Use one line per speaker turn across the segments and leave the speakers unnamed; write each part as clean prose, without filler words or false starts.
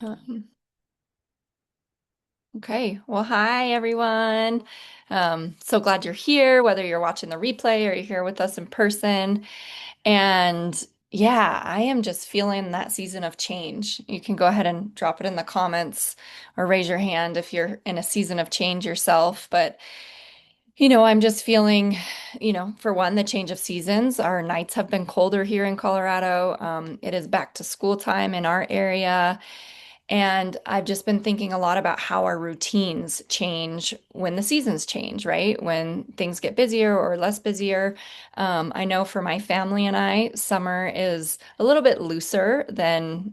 Um, okay. Well, hi everyone. So glad you're here, whether you're watching the replay or you're here with us in person. And yeah, I am just feeling that season of change. You can go ahead and drop it in the comments or raise your hand if you're in a season of change yourself. But I'm just feeling, for one, the change of seasons. Our nights have been colder here in Colorado. It is back to school time in our area. And I've just been thinking a lot about how our routines change when the seasons change, right? When things get busier or less busier. I know for my family and I, summer is a little bit looser than,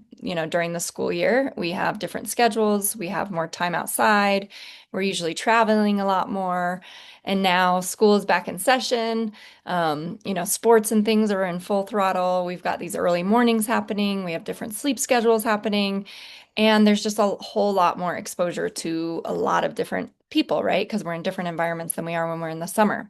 during the school year. We have different schedules, we have more time outside, we're usually traveling a lot more. And now school is back in session. Sports and things are in full throttle. We've got these early mornings happening. We have different sleep schedules happening. And there's just a whole lot more exposure to a lot of different people, right? Because we're in different environments than we are when we're in the summer.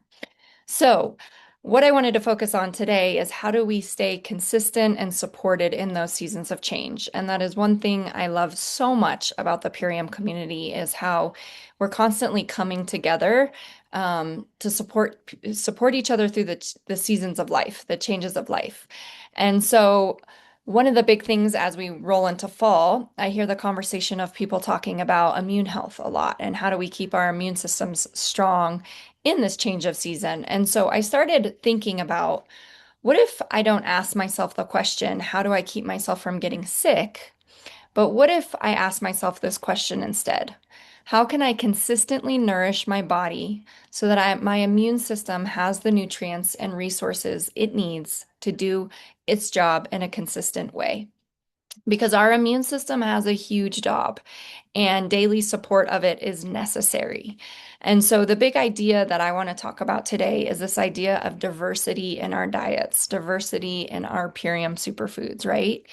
So, what I wanted to focus on today is how do we stay consistent and supported in those seasons of change? And that is one thing I love so much about the Purium community is how we're constantly coming together to support each other through the seasons of life, the changes of life. And so one of the big things as we roll into fall, I hear the conversation of people talking about immune health a lot and how do we keep our immune systems strong in this change of season. And so I started thinking about what if I don't ask myself the question, how do I keep myself from getting sick? But what if I ask myself this question instead? How can I consistently nourish my body so that my immune system has the nutrients and resources it needs to do its job in a consistent way? Because our immune system has a huge job and daily support of it is necessary. And so, the big idea that I want to talk about today is this idea of diversity in our diets, diversity in our Purium superfoods, right?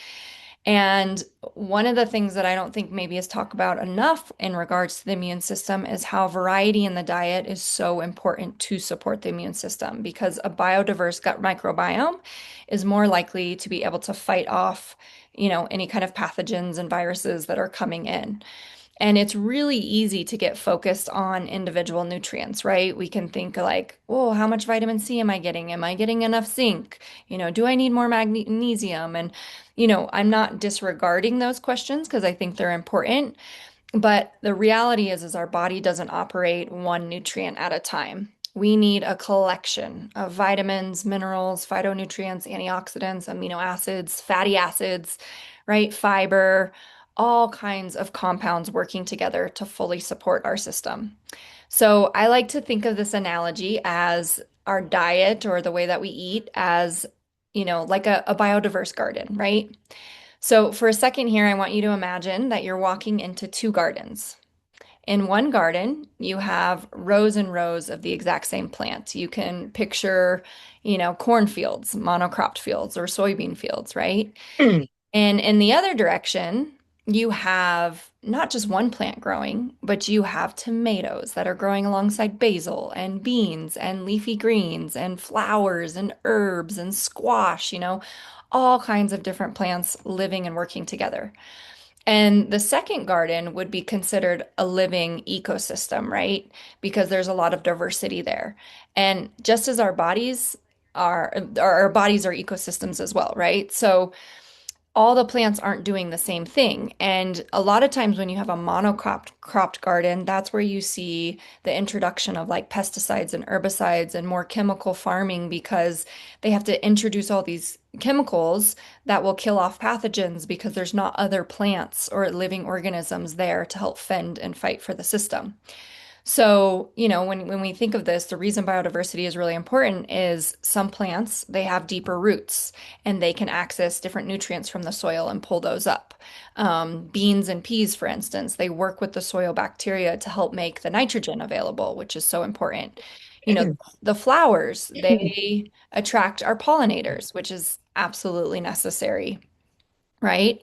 And one of the things that I don't think maybe is talked about enough in regards to the immune system is how variety in the diet is so important to support the immune system because a biodiverse gut microbiome is more likely to be able to fight off, any kind of pathogens and viruses that are coming in. And it's really easy to get focused on individual nutrients, right? We can think like, oh, how much vitamin C am I getting? Am I getting enough zinc? Do I need more magnesium? And, I'm not disregarding those questions because I think they're important. But the reality is our body doesn't operate one nutrient at a time. We need a collection of vitamins, minerals, phytonutrients, antioxidants, amino acids, fatty acids, right? Fiber, all kinds of compounds working together to fully support our system. So I like to think of this analogy as our diet or the way that we eat as, like a biodiverse garden, right? So for a second here, I want you to imagine that you're walking into two gardens. In one garden, you have rows and rows of the exact same plant. You can picture, cornfields, monocropped fields, or soybean fields, right? And in the other direction, you have not just one plant growing, but you have tomatoes that are growing alongside basil and beans and leafy greens and flowers and herbs and squash, all kinds of different plants living and working together. And the second garden would be considered a living ecosystem, right? Because there's a lot of diversity there. And just as our bodies are ecosystems as well, right? So all the plants aren't doing the same thing. And a lot of times when you have a cropped garden, that's where you see the introduction of like pesticides and herbicides and more chemical farming because they have to introduce all these chemicals that will kill off pathogens because there's not other plants or living organisms there to help fend and fight for the system. So, when we think of this, the reason biodiversity is really important is some plants, they have deeper roots and they can access different nutrients from the soil and pull those up. Beans and peas, for instance, they work with the soil bacteria to help make the nitrogen available, which is so important. You know, the flowers, they attract our pollinators, which is absolutely necessary, right?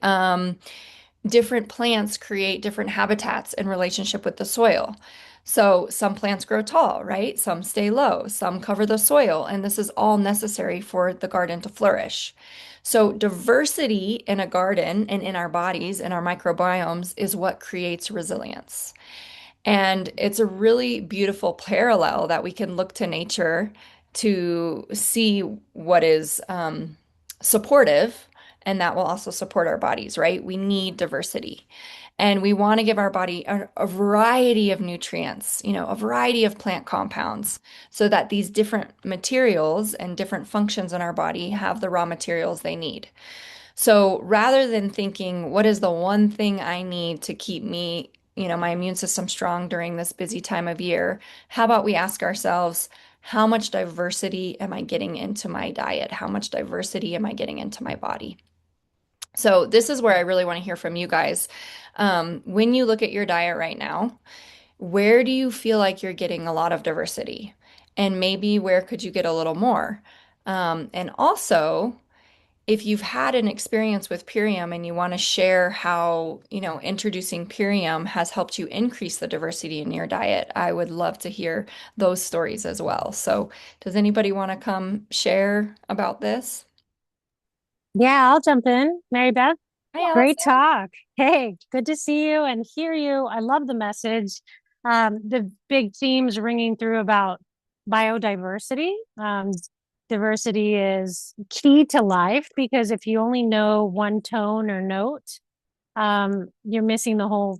Different plants create different habitats in relationship with the soil. So some plants grow tall, right? Some stay low, some cover the soil, and this is all necessary for the garden to flourish. So diversity in a garden and in our bodies and our microbiomes is what creates resilience. And it's a really beautiful parallel that we can look to nature to see what is supportive, and that will also support our bodies, right? We need diversity. And we want to give our body a variety of nutrients, a variety of plant compounds, so that these different materials and different functions in our body have the raw materials they need. So rather than thinking, what is the one thing I need to keep me, my immune system strong during this busy time of year, how about we ask ourselves, how much diversity am I getting into my diet? How much diversity am I getting into my body? So this is where I really want to hear from you guys. When you look at your diet right now, where do you feel like you're getting a lot of diversity? And maybe where could you get a little more? And also, if you've had an experience with Purium and you want to share how, introducing Purium has helped you increase the diversity in your diet, I would love to hear those stories as well. So, does anybody want to come share about this?
Yeah, I'll jump in. Mary Beth,
Hi,
great
Allison.
talk. Hey, good to see you and hear you. I love the message. The big themes ringing through about biodiversity. Diversity is key to life because if you only know one tone or note, you're missing the whole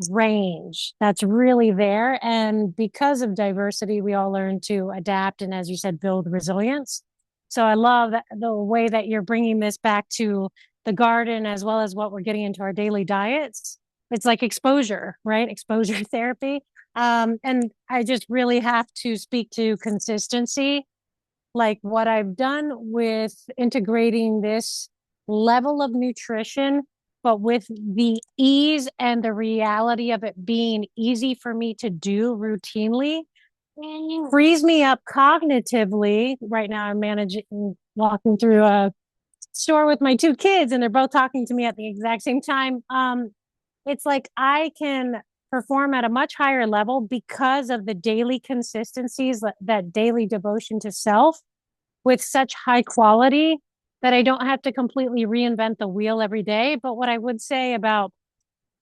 range that's really there. And because of diversity, we all learn to adapt and, as you said, build resilience. So I love that, the way that you're bringing this back to the garden as well as what we're getting into our daily diets. It's like exposure, right? Exposure therapy. And I just really have to speak to consistency, like what I've done with integrating this level of nutrition, but with the ease and the reality of it being easy for me to do routinely, frees me up cognitively. Right now, I'm managing walking through a store with my two kids, and they're both talking to me at the exact same time. It's like I can perform at a much higher level because of the daily consistencies, that daily devotion to self with such high quality that I don't have to completely reinvent the wheel every day. But what I would say about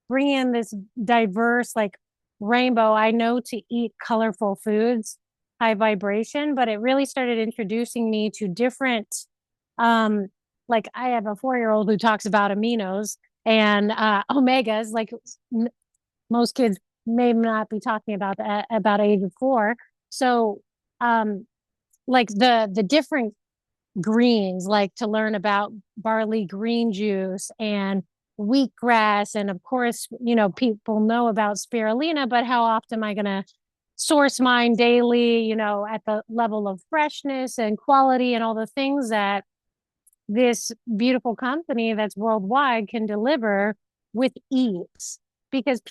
bringing in this diverse, like rainbow, I know to eat colorful foods, high vibration, but it really started introducing me to different, um, like I have a 4-year-old who talks about aminos and omegas, like most kids may not be talking about that about age of 4. So, like the different greens, like to learn about barley green juice and wheatgrass. And of course, people know about spirulina, but how often am I going to source mine daily, at the level of freshness and quality and all the things that this beautiful company that's worldwide can deliver with ease? Because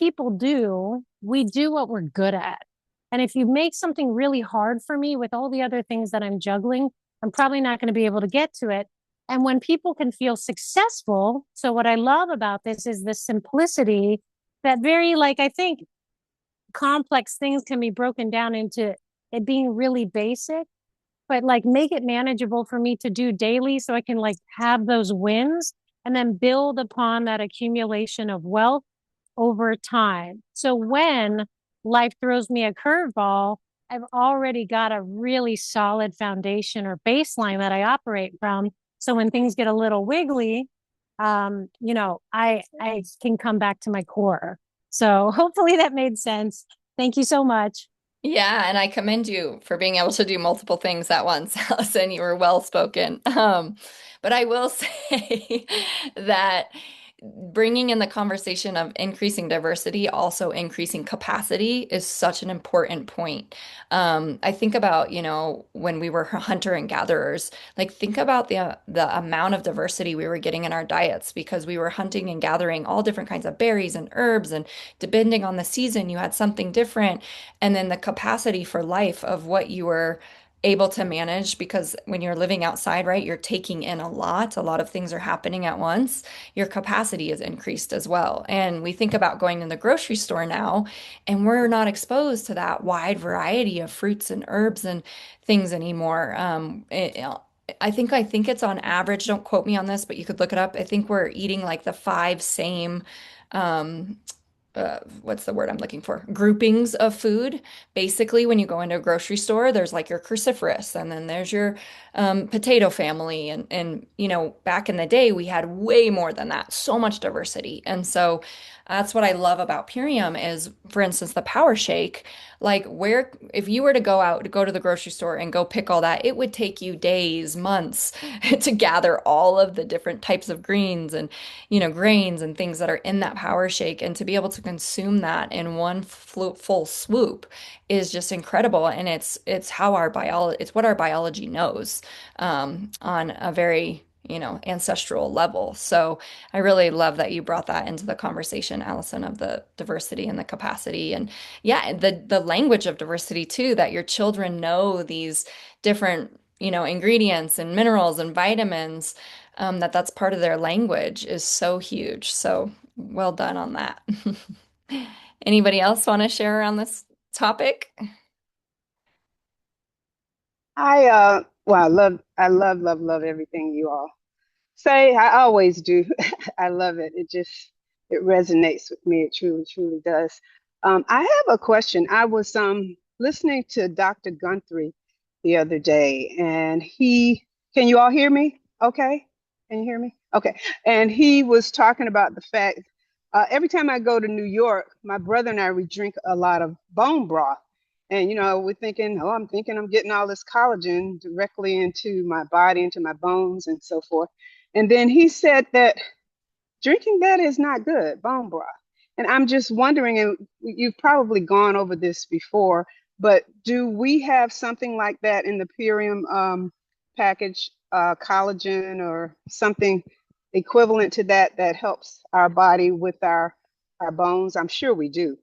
we do what we're good at. And if you make something really hard for me with all the other things that I'm juggling, I'm probably not going to be able to get to it. And when people can feel successful, so what I love about this is the simplicity, that very, like, I think complex things can be broken down into it being really basic, but like make it manageable for me to do daily so I can like have those wins and then build upon that accumulation of wealth over time. So when life throws me a curveball, I've already got a really solid foundation or baseline that I operate from. So when things get a little wiggly, I can come back to my core. So hopefully that made sense. Thank you so much.
Yeah, and I commend you for being able to do multiple things at once, Allison. You were well spoken. But I will say that bringing in the conversation of increasing diversity, also increasing capacity, is such an important point. I think about, when we were hunter and gatherers, like think about the amount of diversity we were getting in our diets because we were hunting and gathering all different kinds of berries and herbs, and depending on the season, you had something different, and then the capacity for life of what you were able to manage, because when you're living outside, right, you're taking in a lot of things are happening at once. Your capacity is increased as well. And we think about going in the grocery store now, and we're not exposed to that wide variety of fruits and herbs and things anymore. I think it's on average, don't quote me on this, but you could look it up. I think we're eating like the five same um what's the word I'm looking for? Groupings of food. Basically, when you go into a grocery store, there's like your cruciferous, and then there's your potato family, and back in the day, we had way more than that, so much diversity, and so that's what I love about Purium is, for instance, the Power Shake. Like where, if you were to go to the grocery store and go pick all that, it would take you days, months to gather all of the different types of greens and grains and things that are in that power shake, and to be able to consume that in one full swoop is just incredible. And it's what our biology knows on a very ancestral level. So I really love that you brought that into the conversation, Allison, of the diversity and the capacity, and yeah, the language of diversity too, that your children know these different ingredients and minerals and vitamins, that's part of their language is so huge. So well done on that. Anybody else want to share around this topic?
Well, I love everything you all say. I always do. I love it. It resonates with me. It truly, truly does. I have a question. I was listening to Dr. Gunther the other day, and can you all hear me? Okay. Can you hear me? Okay. And he was talking about the fact every time I go to New York, my brother and I, we drink a lot of bone broth. And, we're thinking, oh, I'm thinking I'm getting all this collagen directly into my body, into my bones, and so forth. And then he said that drinking that is not good, bone broth. And I'm just wondering, and you've probably gone over this before, but do we have something like that in the Purium package, collagen or something equivalent to that that helps our body with our bones? I'm sure we do.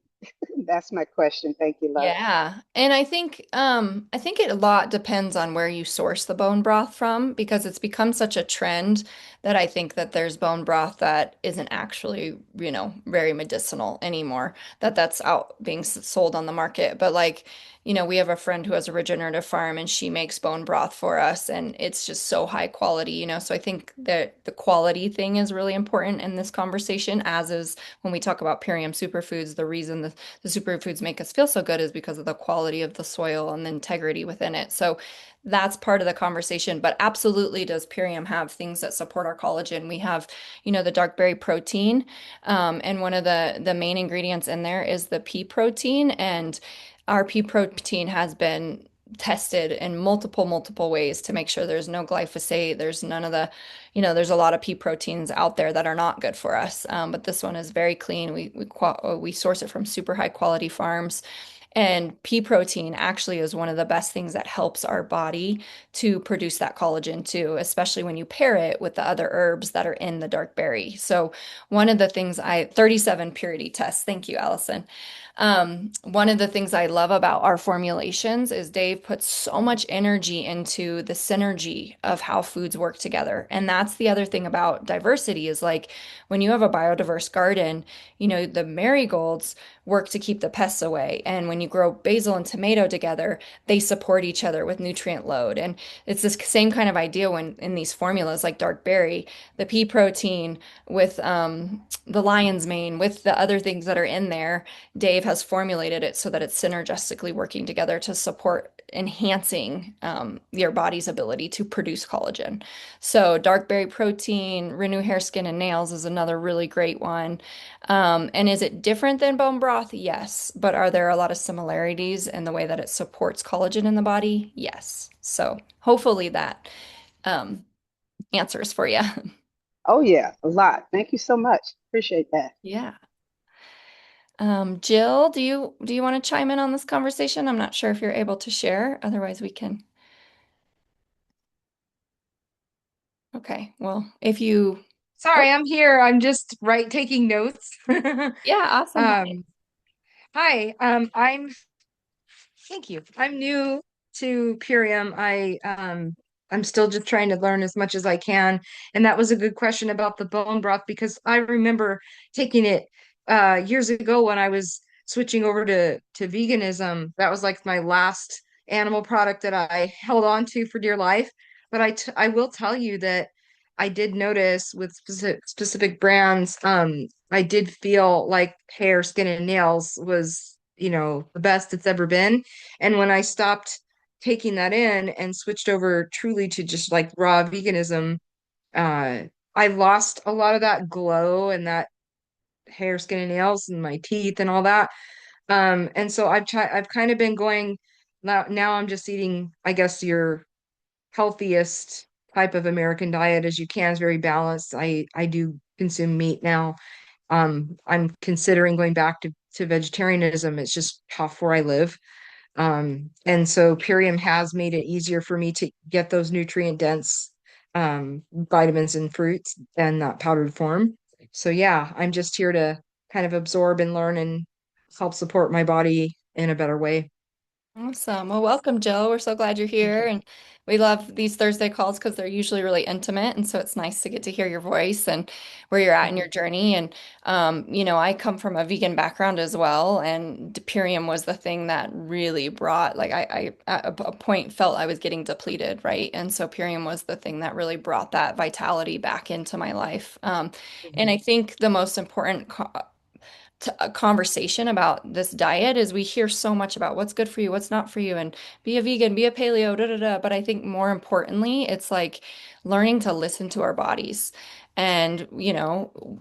That's my question. Thank you, love.
Yeah. And I think it a lot depends on where you source the bone broth from, because it's become such a trend that I think that there's bone broth that isn't actually, very medicinal anymore, that's out being sold on the market. But like, we have a friend who has a regenerative farm, and she makes bone broth for us, and it's just so high quality, so I think that the quality thing is really important in this conversation, as is when we talk about Purium superfoods. The reason the superfoods make us feel so good is because of the quality of the soil and the integrity within it. So that's part of the conversation. But absolutely, does Purium have things that support our collagen? We have, the dark berry protein, and one of the main ingredients in there is the pea protein, and our pea protein has been tested in multiple ways to make sure there's no glyphosate, there's none of the, there's a lot of pea proteins out there that are not good for us. But this one is very clean. We source it from super high quality farms. And pea protein actually is one of the best things that helps our body to produce that collagen too, especially when you pair it with the other herbs that are in the dark berry. So one of the things 37 purity tests. Thank you, Allison. One of the things I love about our formulations is Dave puts so much energy into the synergy of how foods work together. And that's the other thing about diversity is like when you have a biodiverse garden, the marigolds work to keep the pests away. And when you grow basil and tomato together, they support each other with nutrient load. And it's this same kind of idea when in these formulas like dark berry, the pea protein with the lion's mane, with the other things that are in there. Dave has formulated it so that it's synergistically working together to support enhancing your body's ability to produce collagen. So, dark berry protein, renew hair, skin, and nails is another really great one. And is it different than bone broth? Yes. But are there a lot of similarities in the way that it supports collagen in the body? Yes. So, hopefully that um, answers for you.
Oh yeah, a lot. Thank you so much. Appreciate that.
Yeah. Jill, do you want to chime in on this conversation? I'm not sure if you're able to share. Otherwise, we can. Okay. Well, if you. Oh,
Sorry, I'm here. I'm just taking notes.
yeah, awesome. Hi.
Um, Hi, thank you. I'm new to Purium. I'm still just trying to learn as much as I can. And that was a good question about the bone broth because I remember taking it years ago when I was switching over to veganism. That was like my last animal product that I held on to for dear life. but I will tell you that I did notice with specific brands, I did feel like hair, skin, and nails was, the best it's ever been. And when I stopped taking that in and switched over truly to just like raw veganism, uh, I lost a lot of that glow and that hair, skin, and nails and my teeth and all that. And so I've kind of been going now I'm just eating, I guess, your healthiest type of American diet as you can. Is very balanced. I do consume meat now. I'm considering going back to vegetarianism. It's just tough where I live. And so Purium has made it easier for me to get those nutrient dense vitamins and fruits in that powdered form. So yeah, I'm just here to kind of absorb and learn and help support my body in a better way.
Awesome. Well, welcome, Jill. We're so glad you're
Thank
here.
you.
And we love these Thursday calls because they're usually really intimate. And so it's nice to get to hear your voice and where you're at in your journey. And, I come from a vegan background as well. And Purium was the thing that really brought, like, I at a point felt I was getting depleted, right? And so Purium was the thing that really brought that vitality back into my life. And I think the most important a conversation about this diet is we hear so much about what's good for you, what's not for you, and be a vegan, be a paleo, da da da. But I think more importantly, it's like learning to listen to our bodies and,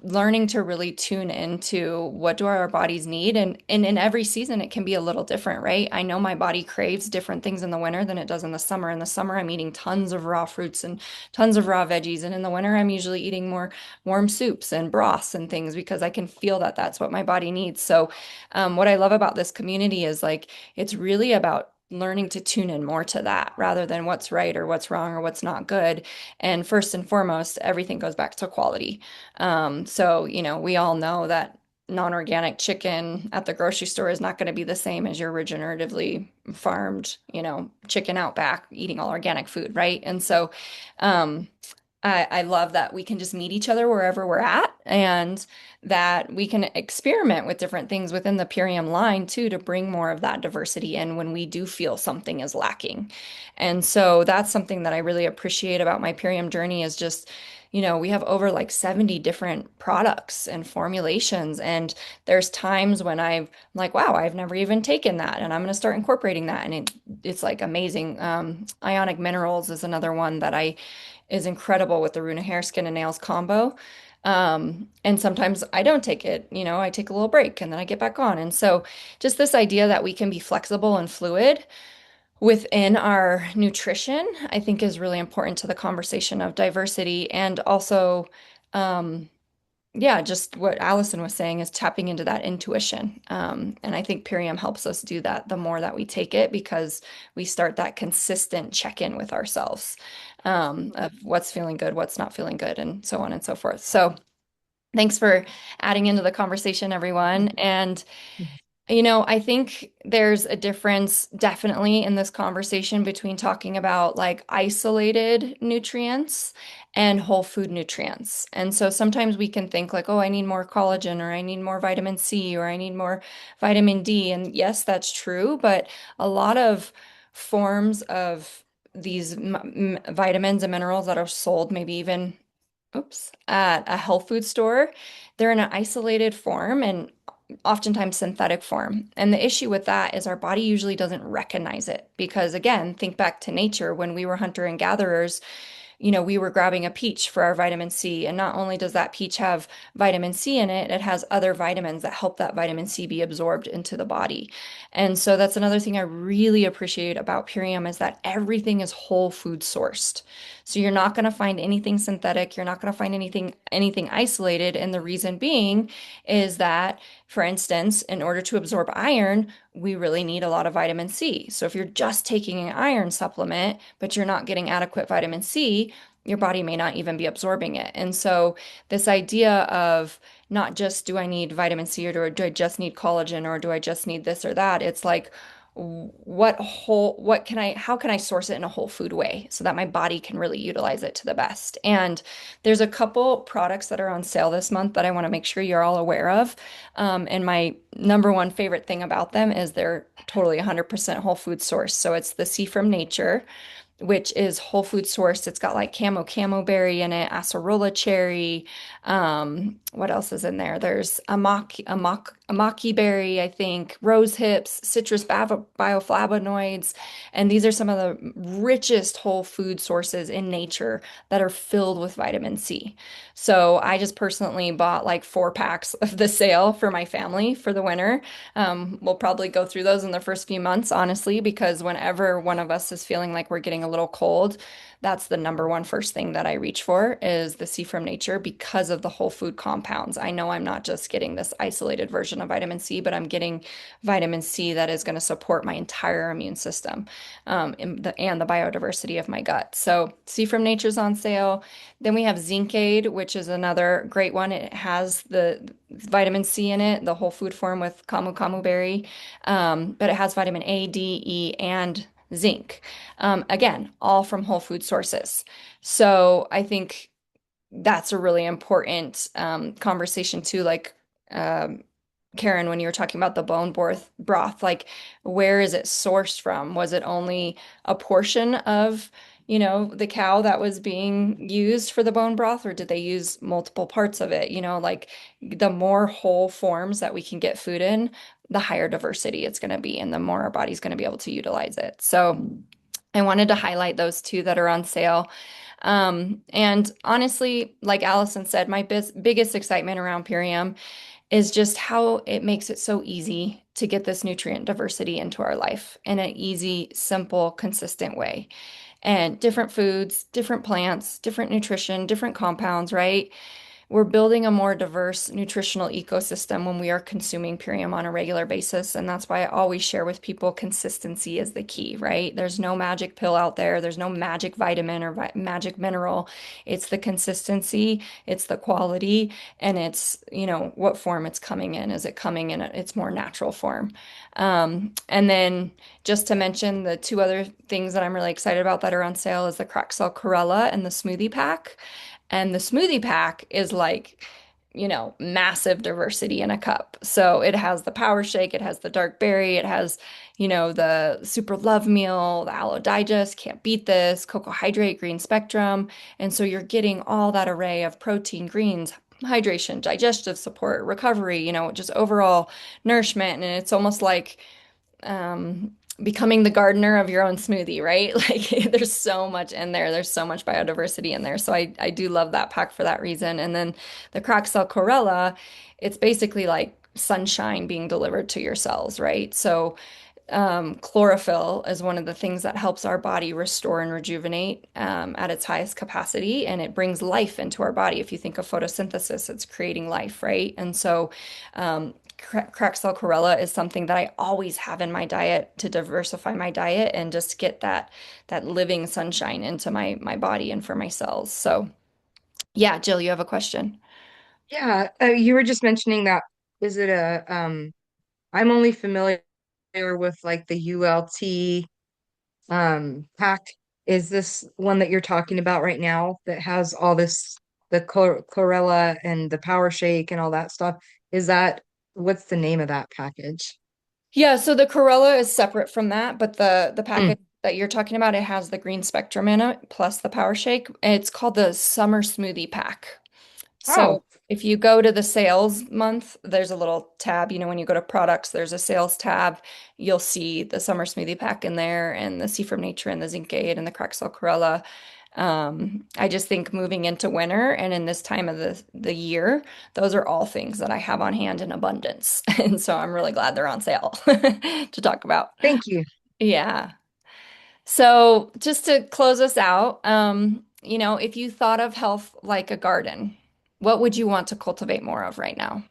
learning to really tune into what do our bodies need. And in every season, it can be a little different, right? I know my body craves different things in the winter than it does in the summer. In the summer, I'm eating tons of raw fruits and tons of raw veggies. And in the winter, I'm usually eating more warm soups and broths and things because I can feel that that's what my body needs. So, what I love about this community is like it's really about learning to tune in more to that rather than what's right or what's wrong or what's not good. And first and foremost, everything goes back to quality. So, we all know that non-organic chicken at the grocery store is not going to be the same as your regeneratively farmed, chicken out back eating all organic food, right? And so, um, I love that we can just meet each other wherever we're at and that we can experiment with different things within the Purium line too to bring more of that diversity in when we do feel something is lacking. And so that's something that I really appreciate about my Purium journey is just, we have over like 70 different products and formulations. And there's times when I'm like, wow, I've never even taken that. And I'm going to start incorporating that. And it's like amazing. Ionic minerals is another one that I is incredible with the Runa hair, skin, and nails combo. And sometimes I don't take it, I take a little break and then I get back on. And so just this idea that we can be flexible and fluid within our nutrition, I think is really important to the conversation of diversity and also, um, yeah, just what Allison was saying is tapping into that intuition. And I think Purium helps us do that the more that we take it because we start that consistent check-in with ourselves of what's feeling good, what's not feeling good, and so on and so forth. So thanks for adding into the conversation, everyone. And I think there's a difference definitely in this conversation between talking about like isolated nutrients and whole food nutrients. And so sometimes we can think like, oh, I need more collagen or I need more vitamin C or I need more vitamin D. And yes, that's true, but a lot of forms of these vitamins and minerals that are sold, maybe even at a health food store, they're in an isolated form and oftentimes synthetic form. And the issue with that is our body usually doesn't recognize it because, again, think back to nature when we were hunter and gatherers, we were grabbing a peach for our vitamin C. And not only does that peach have vitamin C in it, it has other vitamins that help that vitamin C be absorbed into the body. And so that's another thing I really appreciate about Purium is that everything is whole food sourced. So you're not going to find anything synthetic. You're not going to find anything isolated. And the reason being is that, for instance, in order to absorb iron, we really need a lot of vitamin C. So if you're just taking an iron supplement, but you're not getting adequate vitamin C, your body may not even be absorbing it. And so this idea of not just do I need vitamin C or do I just need collagen or do I just need this or that? It's like how can I source it in a whole food way so that my body can really utilize it to the best? And there's a couple products that are on sale this month that I want to make sure you're all aware of. And my number one favorite thing about them is they're totally 100% whole food source. So it's the C from Nature, which is whole food sourced. It's got like camo berry in it, acerola cherry. What else is in there? There's amaki berry, I think, rose hips, citrus bioflavonoids, and these are some of the richest whole food sources in nature that are filled with vitamin C. So I just personally bought like 4 packs of the sale for my family for the winter. We'll probably go through those in the first few months, honestly, because whenever one of us is feeling like we're getting a little cold, that's the number one first thing that I reach for is the C from nature because of the whole food compounds. I know I'm not just getting this isolated version of vitamin C, but I'm getting vitamin C that is going to support my entire immune system, and the biodiversity of my gut. So C from nature's on sale. Then we have Zinc Aid, which is another great one. It has the vitamin C in it, the whole food form with camu berry, but it has vitamin A, D, E, and zinc. Again, all from whole food sources. So I think that's a really important conversation too. Like um, Karen, when you were talking about the broth, like where is it sourced from? Was it only a portion of, the cow that was being used for the bone broth, or did they use multiple parts of it? Like the more whole forms that we can get food in, the higher diversity it's going to be, and the more our body's going to be able to utilize it. So I wanted to highlight those two that are on sale. And honestly, like Allison said, my biggest excitement around Purium is just how it makes it so easy to get this nutrient diversity into our life in an easy, simple, consistent way. And different foods, different plants, different nutrition, different compounds, right? We're building a more diverse nutritional ecosystem when we are consuming Purium on a regular basis. And that's why I always share with people consistency is the key, right? There's no magic pill out there. There's no magic vitamin or magic mineral. It's the consistency, it's the quality, and it's, what form it's coming in. Is it coming in its more natural form? And then just to mention the two other things that I'm really excited about that are on sale is the Crack Cell Chlorella and the Smoothie Pack. And the smoothie pack is like, massive diversity in a cup. So it has the power shake, it has the dark berry, it has, the super love meal, the aloe digest, can't beat this, cocoa hydrate, green spectrum. And so you're getting all that array of protein, greens, hydration, digestive support, recovery, just overall nourishment. And it's almost like, um, becoming the gardener of your own smoothie, right? Like there's so much in there. There's so much biodiversity in there. So I do love that pack for that reason. And then the crack cell chlorella, it's basically like sunshine being delivered to your cells, right? So chlorophyll is one of the things that helps our body restore and rejuvenate at its highest capacity, and it brings life into our body. If you think of photosynthesis, it's creating life, right? And so, cracked cell chlorella is something that I always have in my diet to diversify my diet and just get that living sunshine into my body and for my cells. So, yeah, Jill, you have a question.
Yeah, you were just mentioning that. Is it I'm only familiar with like the ULT pack. Is this one that you're talking about right now that has all this, the chlorella and the power shake and all that stuff? Is that, what's the name of that package?
Yeah, so the Corolla is separate from that, but the
Mm.
package that you're talking about, it has the green spectrum in it plus the power shake. It's called the Summer Smoothie Pack. So
Oh,
if you go to the sales month, there's a little tab, when you go to products, there's a sales tab. You'll see the Summer Smoothie Pack in there and the C from Nature and the Zinc Aid and the Craxel Chlorella. I just think moving into winter and in this time of the year, those are all things that I have on hand in abundance. And so I'm really glad they're on sale to talk about.
thank you.
Yeah. So just to close us out, if you thought of health like a garden, what would you want to cultivate more of right now?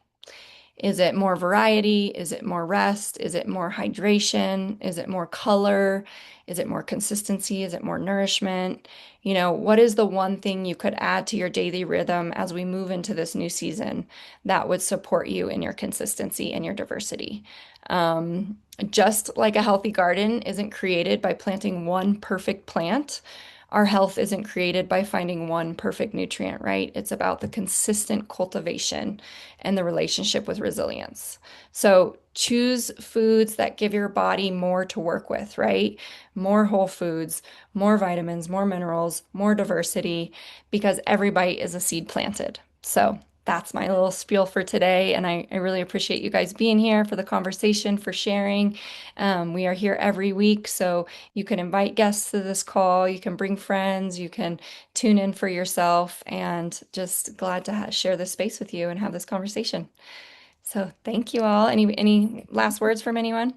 Is it more variety? Is it more rest? Is it more hydration? Is it more color? Is it more consistency? Is it more nourishment? What is the one thing you could add to your daily rhythm as we move into this new season that would support you in your consistency and your diversity? Just like a healthy garden isn't created by planting one perfect plant, our health isn't created by finding one perfect nutrient, right? It's about the consistent cultivation and the relationship with resilience. So choose foods that give your body more to work with, right? More whole foods, more vitamins, more minerals, more diversity, because every bite is a seed planted. So that's my little spiel for today. And I really appreciate you guys being here for the conversation, for sharing. We are here every week, so you can invite guests to this call, you can bring friends, you can tune in for yourself, and just glad to share this space with you and have this conversation. So thank you all. Any last words from anyone?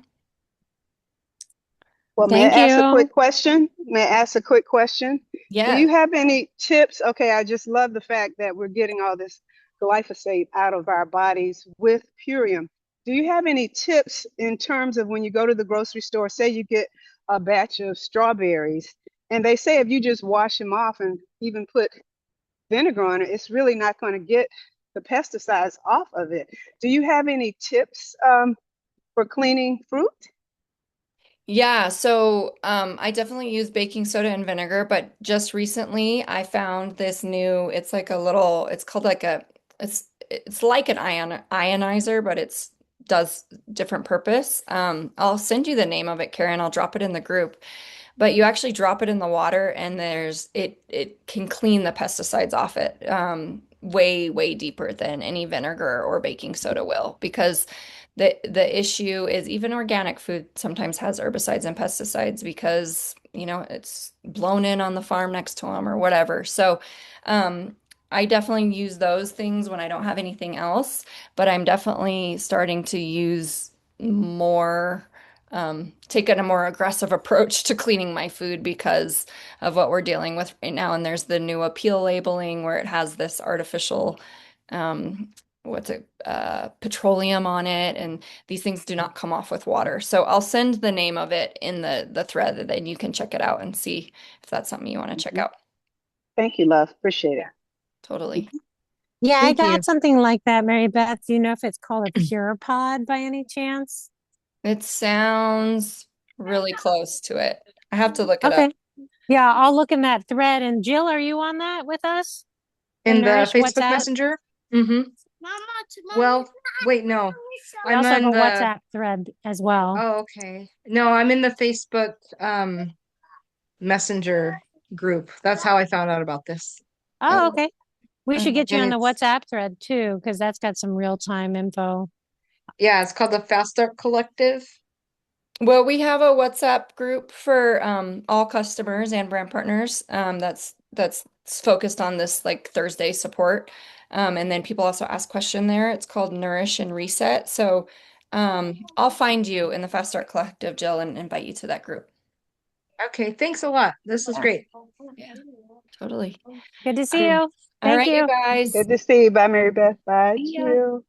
Well, may
Thank
I ask a quick
you.
question? May I ask a quick question? Do
Yeah.
you have any tips? Okay, I just love the fact that we're getting all this glyphosate out of our bodies with Purium. Do you have any tips in terms of when you go to the grocery store, say you get a batch of strawberries, and they say if you just wash them off and even put vinegar on it, it's really not going to get the pesticides off of it. Do you have any tips for cleaning fruit?
Yeah, so I definitely use baking soda and vinegar, but just recently I found this new, it's like a little, it's called like a, it's like an ionizer, but it's does different purpose. I'll send you the name of it, Karen. I'll drop it in the group. But you actually drop it in the water and it can clean the pesticides off it way deeper than any vinegar or baking soda will, because the issue is even organic food sometimes has herbicides and pesticides because it's blown in on the farm next to them or whatever. So I definitely use those things when I don't have anything else, but I'm definitely starting to use more taken a more aggressive approach to cleaning my food because of what we're dealing with right now. And there's the new appeal labeling where it has this artificial, um, petroleum on it, and these things do not come off with water. So I'll send the name of it in the thread, and then you can check it out and see if that's something you want to check
Mhm.
out.
Thank you, love. Appreciate it.
Totally.
Yeah, I
Thank you.
got something like that, Mary Beth. Do you know if it's called a Pure Pod by any chance?
It sounds really close to it. I have to look it up.
Okay. Yeah, I'll look in that thread. And Jill, are you on that with us? The
In the
Nourish
Facebook
WhatsApp?
Messenger? Mm-hmm. Well, wait, no.
We
I'm
also have a
in the
WhatsApp thread as well.
Oh, okay. No, I'm in the Facebook Messenger group. That's how I found out about this.
Oh,
Oh,
okay. We should get you
And
on the
it's
WhatsApp thread too, because that's got some real-time info.
Yeah, it's called the Fast Start Collective.
well, we have a WhatsApp group for all customers and brand partners that's focused on this like Thursday support. And then people also ask question there. It's called Nourish and Reset. So I'll find you in the Fast Start Collective, Jill, and invite you to that group.
Okay, thanks a lot. This was
Yeah,
great.
yeah, totally.
Good to see
Um,
you.
all
Thank
right, you
you.
guys.
Good to see you. Bye, Mary Beth. Bye,
See ya.
Jill.